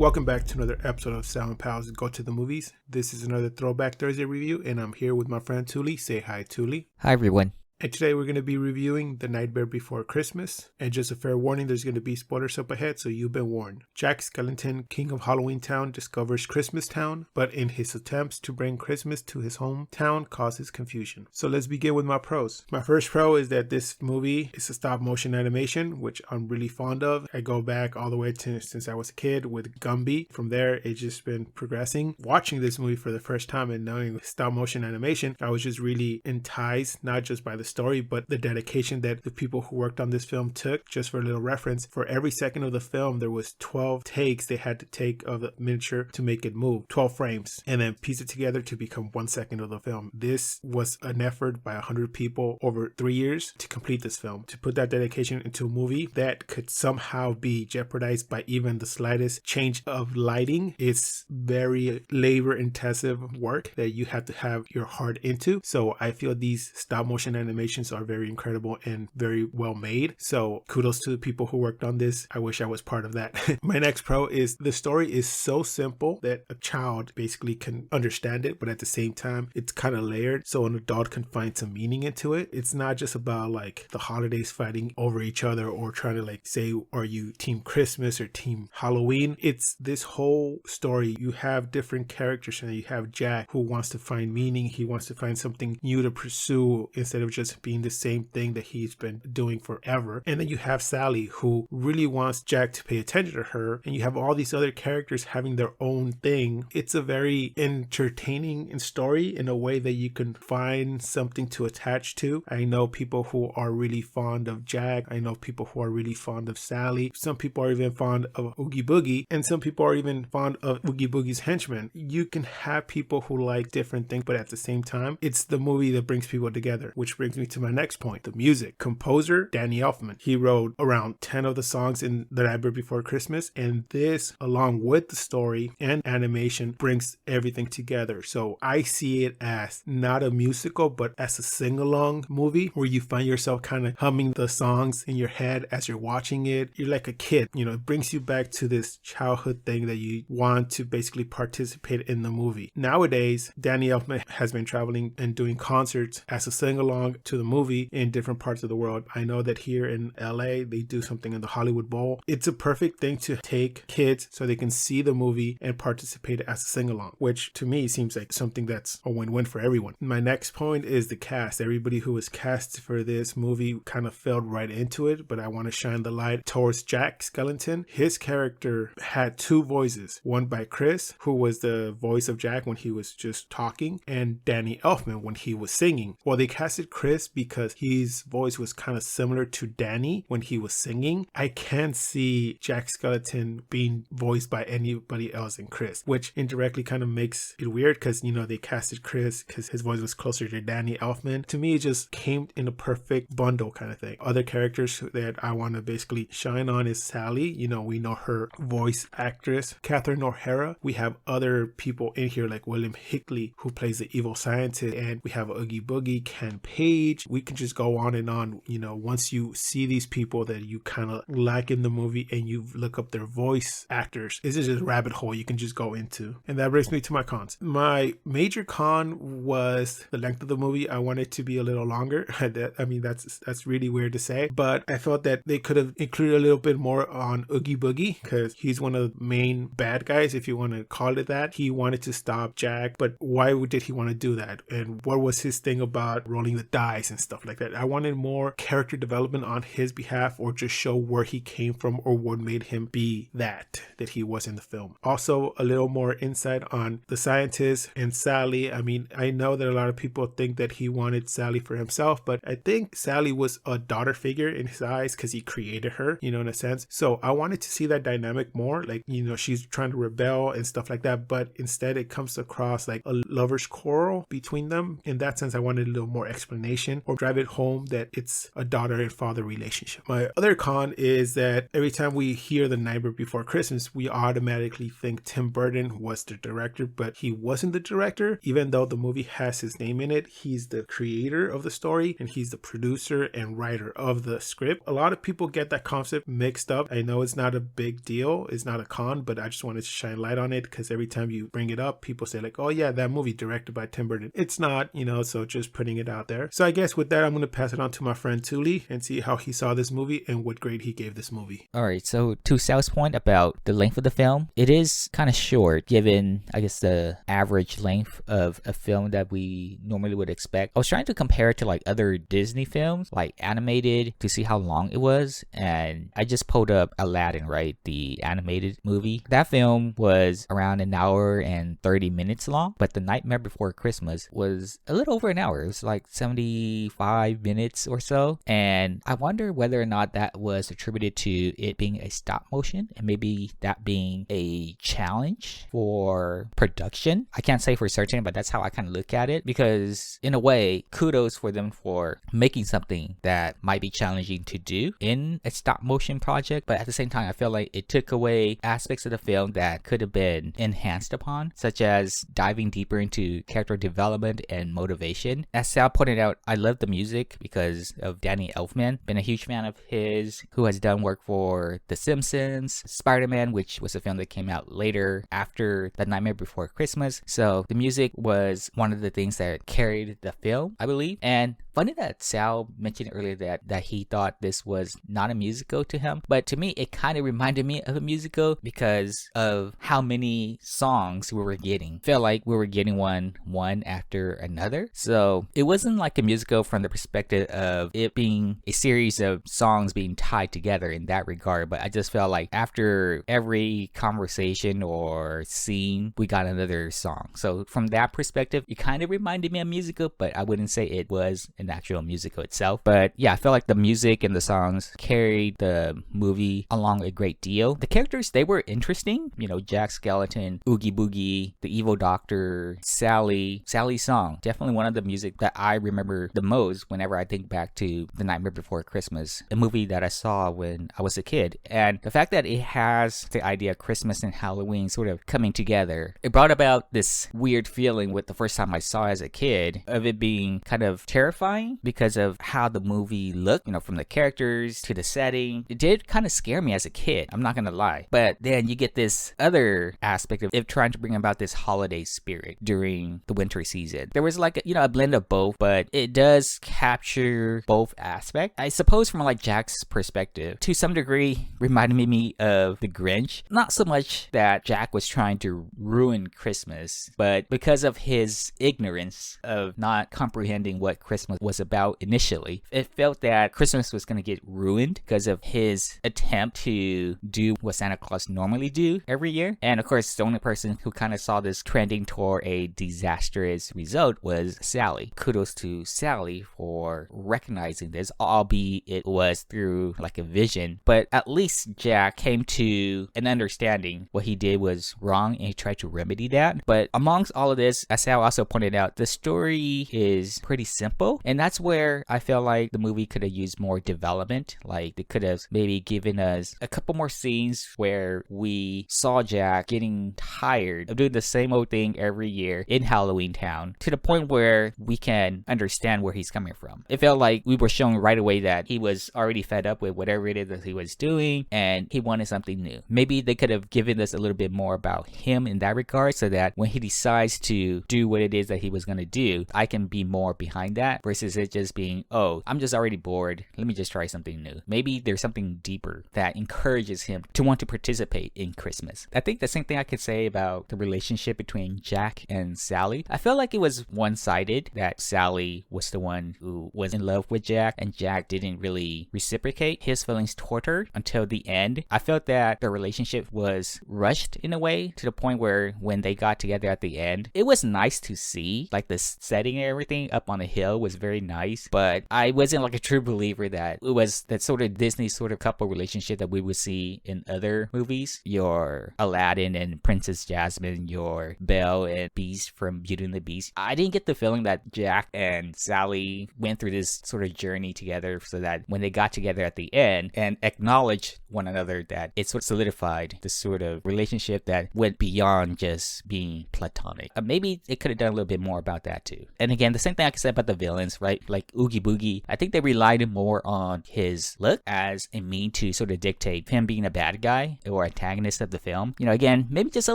Welcome back to another episode of Sound Pals Go to the Movies. This is another Throwback Thursday review, and I'm here with my friend Touly. Say hi, Touly. Hi, everyone. And today we're going to be reviewing The Nightmare Before Christmas. And just a fair warning, there's going to be spoilers up ahead, so you've been warned. Jack Skellington, king of Halloween Town, discovers Christmas Town, but in his attempts to bring Christmas to his hometown causes confusion. So let's begin with my pros. My first pro is that this movie is a stop motion animation, which I'm really fond of. I go back all the way to since I was a kid with Gumby. From there, it's just been progressing. Watching this movie for the first time and knowing stop motion animation, I was just really enticed, not just by the story, but the dedication that the people who worked on this film took. Just for a little reference, for every second of the film, there was 12 takes they had to take of the miniature to make it move, 12 frames, and then piece it together to become 1 second of the film. This was an effort by 100 people over 3 years to complete this film. To put that dedication into a movie that could somehow be jeopardized by even the slightest change of lighting, it's very labor intensive work that you have to have your heart into. So I feel these stop motion animations are very incredible and very well made. So kudos to the people who worked on this. I wish I was part of that. My next pro is the story is so simple that a child basically can understand it, but at the same time, it's kind of layered so an adult can find some meaning into it. It's not just about like the holidays fighting over each other or trying to like say, are you team Christmas or team Halloween? It's this whole story. You have different characters and you have Jack who wants to find meaning. He wants to find something new to pursue instead of just being the same thing that he's been doing forever. And then you have Sally who really wants Jack to pay attention to her, and you have all these other characters having their own thing. It's a very entertaining story in a way that you can find something to attach to. I know people who are really fond of Jack. I know people who are really fond of Sally. Some people are even fond of Oogie Boogie, and some people are even fond of Oogie Boogie's henchmen. You can have people who like different things, but at the same time, it's the movie that brings people together, which brings me to my next point. The music. Composer Danny Elfman. He wrote around 10 of the songs in The Nightmare Before Christmas, and this, along with the story and animation, brings everything together. So I see it as not a musical, but as a sing-along movie where you find yourself kind of humming the songs in your head as you're watching it. You're like a kid, it brings you back to this childhood thing that you want to basically participate in the movie. Nowadays, Danny Elfman has been traveling and doing concerts as a sing-along to the movie in different parts of the world. I know that here in LA, they do something in the Hollywood Bowl. It's a perfect thing to take kids so they can see the movie and participate as a sing-along, which to me seems like something that's a win-win for everyone. My next point is the cast. Everybody who was cast for this movie kind of fell right into it, but I want to shine the light towards Jack Skellington. His character had two voices, one by Chris, who was the voice of Jack when he was just talking, and Danny Elfman when he was singing. Well, they casted Chris because his voice was kind of similar to Danny when he was singing. I can't see Jack Skellington being voiced by anybody else than Chris, which indirectly kind of makes it weird because, they casted Chris because his voice was closer to Danny Elfman. To me, it just came in a perfect bundle kind of thing. Other characters that I want to basically shine on is Sally. We know her voice actress, Catherine O'Hara. We have other people in here like William Hickley, who plays the evil scientist, and we have Oogie Boogie, Ken Page. We can just go on and on. Once you see these people that you kind of like in the movie and you look up their voice actors, this is just a rabbit hole you can just go into. And that brings me to my cons. My major con was the length of the movie. I wanted it to be a little longer. That's really weird to say, but I felt that they could have included a little bit more on Oogie Boogie because he's one of the main bad guys, if you want to call it that. He wanted to stop Jack, but why did he want to do that? And what was his thing about rolling the dice and stuff like that? I wanted more character development on his behalf, or just show where he came from or what made him be that he was in the film. Also, a little more insight on the scientist and Sally. I know that a lot of people think that he wanted Sally for himself, but I think Sally was a daughter figure in his eyes because he created her, in a sense. So I wanted to see that dynamic more, like, she's trying to rebel and stuff like that, but instead it comes across like a lover's quarrel between them. In that sense, I wanted a little more explanation expectation or drive it home that it's a daughter and father relationship. My other con is that every time we hear The Nightmare Before Christmas, we automatically think Tim Burton was the director, but he wasn't the director. Even though the movie has his name in it, he's the creator of the story and he's the producer and writer of the script. A lot of people get that concept mixed up. I know it's not a big deal, it's not a con, but I just wanted to shine light on it because every time you bring it up, people say like, oh yeah, that movie directed by Tim Burton. It's not, so just putting it out there. So I guess with that, I'm going to pass it on to my friend Touly and see how he saw this movie and what grade he gave this movie. Alright, so to Sal's point about the length of the film, it is kind of short given, I guess, the average length of a film that we normally would expect. I was trying to compare it to like other Disney films, like animated, to see how long it was, and I just pulled up Aladdin, right? The animated movie. That film was around an hour and 30 minutes long, but The Nightmare Before Christmas was a little over an hour. It was like 75 minutes or so, and I wonder whether or not that was attributed to it being a stop motion and maybe that being a challenge for production. I can't say for certain, but that's how I kind of look at it, because in a way, kudos for them for making something that might be challenging to do in a stop motion project, but at the same time, I feel like it took away aspects of the film that could have been enhanced upon, such as diving deeper into character development and motivation. As Sal pointed out, I love the music because of Danny Elfman. Been a huge fan of his, who has done work for The Simpsons, Spider-Man, which was a film that came out later after The Nightmare Before Christmas. So the music was one of the things that carried the film, I believe. And funny that Sal mentioned earlier that he thought this was not a musical to him, but to me it kind of reminded me of a musical because of how many songs we were getting. Felt like we were getting one after another. So it wasn't like a musical from the perspective of it being a series of songs being tied together in that regard, but I just felt like after every conversation or scene we got another song. So from that perspective, it kind of reminded me of a musical, but I wouldn't say it was an actual musical itself. But yeah, I felt like the music and the songs carried the movie along a great deal. The characters, they were interesting. Jack Skellington, Oogie Boogie, the evil doctor, Sally's song. Definitely one of the music that I remember the most whenever I think back to The Nightmare Before Christmas, a movie that I saw when I was a kid. And the fact that it has the idea of Christmas and Halloween sort of coming together, it brought about this weird feeling with the first time I saw it as a kid of it being kind of terrifying because of how the movie looked, from the characters to the setting. It did kind of scare me as a kid, I'm not gonna lie. But then you get this other aspect of it trying to bring about this holiday spirit during the winter season. There was like a blend of both, but it does capture both aspects. I suppose from like Jack's perspective, to some degree, reminded me of The Grinch. Not so much that Jack was trying to ruin Christmas, but because of his ignorance of not comprehending what Christmas was about initially, it felt that Christmas was going to get ruined because of his attempt to do what Santa Claus normally do every year. And of course, the only person who kind of saw this trending toward a disastrous result was Sally. Kudos to Sally for recognizing this, albeit it was through like a vision. But at least Jack came to an understanding what he did was wrong and he tried to remedy that. But amongst all of this, as Sal also pointed out, the story is pretty simple. And that's where I feel like the movie could have used more development. Like they could have maybe given us a couple more scenes where we saw Jack getting tired of doing the same old thing every year in Halloween Town, to the point where we can understand where he's coming from. It felt like we were shown right away that he was already fed up with whatever it is that he was doing and he wanted something new. Maybe they could have given us a little bit more about him in that regard, so that when he decides to do what it is that he was going to do, I can be more behind that versus it just being, oh, I'm just already bored, let me just try something new. Maybe there's something deeper that encourages him to want to participate in Christmas. I think the same thing I could say about the relationship between Jack and Sally. I felt like it was one-sided, that Sally was the one who was in love with Jack and Jack didn't really reciprocate his feelings toward her until the end. I felt that the relationship was rushed in a way, to the point where when they got together at the end, it was nice to see, like the setting and everything up on the hill was very very nice, but I wasn't like a true believer that it was that sort of Disney sort of couple relationship that we would see in other movies. Your Aladdin and Princess Jasmine, your Belle and Beast from Beauty and the Beast. I didn't get the feeling that Jack and Sally went through this sort of journey together so that when they got together at the end and acknowledged one another, that it sort of solidified this sort of relationship that went beyond just being platonic. Maybe it could have done a little bit more about that too. And again, the same thing I can say about the villains, right? Like Oogie Boogie, I think they relied more on his look as a mean to sort of dictate him being a bad guy or antagonist of the film. You know, again, maybe just a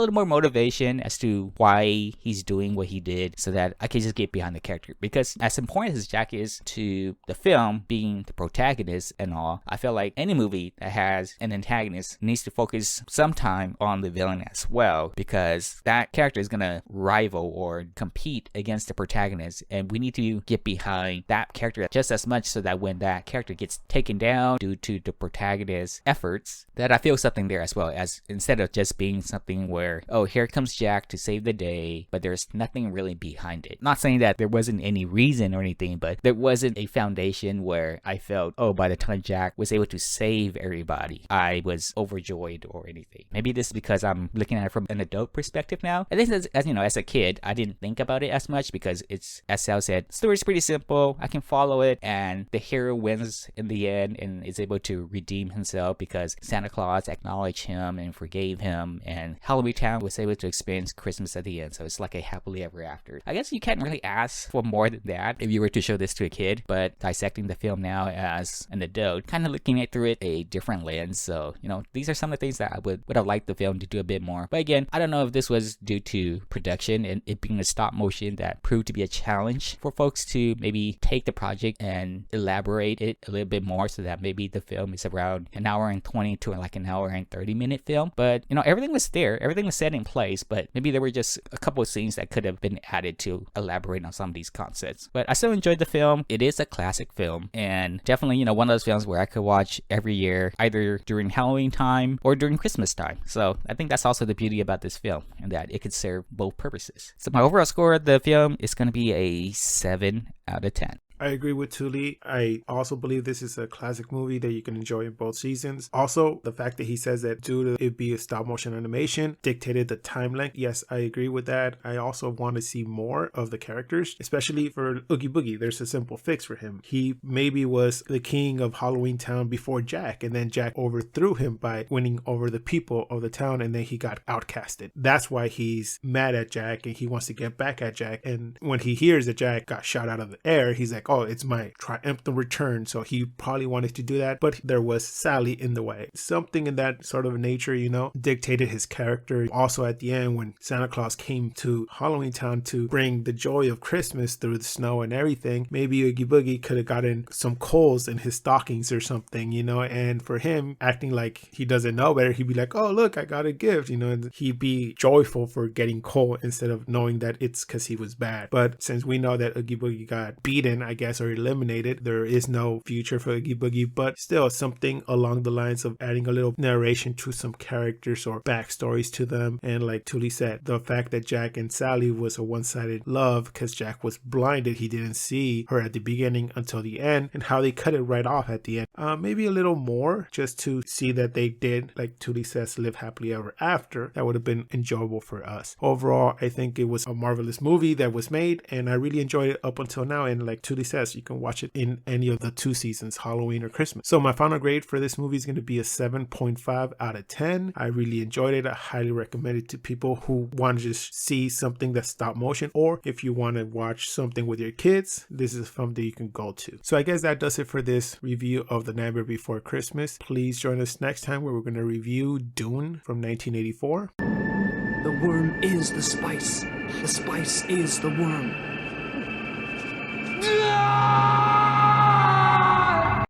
little more motivation as to why he's doing what he did so that I can just get behind the character. Because as important as Jack is to the film being the protagonist and all, I feel like any movie that has an antagonist needs to focus some time on the villain as well, because that character is going to rival or compete against the protagonist, and we need to get behind that character just as much so that when that character gets taken down due to the protagonist's efforts, that I feel something there as well, as instead of just being something where, oh, here comes Jack to save the day, but there's nothing really behind it. Not saying that there wasn't any reason or anything, but there wasn't a foundation where I felt, oh, by the time Jack was able to save everybody, I was overjoyed or anything. Maybe this is because I'm looking at it from an adult perspective now. I think as you know, as a kid, I didn't think about it as much because it's, as Sal said, the story's pretty simple. I can follow it, and the hero wins in the end and is able to redeem himself because Santa Claus acknowledged him and forgave him, and Halloween Town was able to experience Christmas at the end. So it's like a happily ever after. I guess you can't really ask for more than that if you were to show this to a kid, but dissecting the film now as an adult, kind of looking at through it a different lens. So, you know, these are some of the things that I would have liked the film to do a bit more. But again, I don't know if this was due to production and it being a stop motion that proved to be a challenge for folks to maybe take the project and elaborate it a little bit more so that maybe the film is around an hour and 20 to like an hour and 30-minute film. But, you know, everything was there. Everything was set in place, but maybe there were just a couple of scenes that could have been added to elaborate on some of these concepts. But I still enjoyed the film. It is a classic film, and definitely, you know, one of those films where I could watch every year, either during Halloween time or during Christmas time. So I think that's also the beauty about this film, and that it could serve both purposes. So my overall score of the film is going to be a 7 out of 10. I agree with Touly. I also believe this is a classic movie that you can enjoy in both seasons. Also, the fact that he says that due to it be a stop motion animation dictated the time length. Yes, I agree with that. I also want to see more of the characters, especially for Oogie Boogie. There's a simple fix for him. He maybe was the king of Halloween Town before Jack, and then Jack overthrew him by winning over the people of the town, and then he got outcasted. That's why he's mad at Jack and he wants to get back at Jack. And when he hears that Jack got shot out of the air, he's like, oh, it's my triumphant return. So he probably wanted to do that, but there was Sally in the way. Something in that sort of nature, you know, dictated his character. Also at the end, when Santa Claus came to Halloween Town to bring the joy of Christmas through the snow and everything, maybe Oogie Boogie could have gotten some coals in his stockings or something, you know, and for him acting like he doesn't know better, he'd be like, oh, look, I got a gift, you know, and he'd be joyful for getting coal instead of knowing that it's because he was bad. But since we know that Oogie Boogie got beaten, I guess, or eliminated, there is no future for Oogie Boogie, but still something along the lines of adding a little narration to some characters or backstories to them. And like Touly said, the fact that Jack and Sally was a one-sided love because Jack was blinded, he didn't see her at the beginning until the end, and how they cut it right off at the end. Maybe a little more just to see that they did, like Touly says, live happily ever after. That would have been enjoyable for us. Overall, I think it was a marvelous movie that was made, and I really enjoyed it up until now. And like Touly says, you can watch it in any of the two seasons, Halloween or Christmas. So my final grade for this movie is going to be a 7.5 out of 10. I really enjoyed it. I highly recommend it to people who want to just see something that's stop motion, or if you want to watch something with your kids, this is a film that you can go to. So I guess that does it for this review of The Nightmare Before Christmas. Please join us next time where we're going to review Dune from 1984. The worm is the spice. The spice is the worm.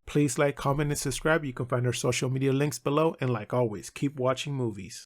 Please like, comment, and subscribe. You can find our social media links below. And like always, keep watching movies.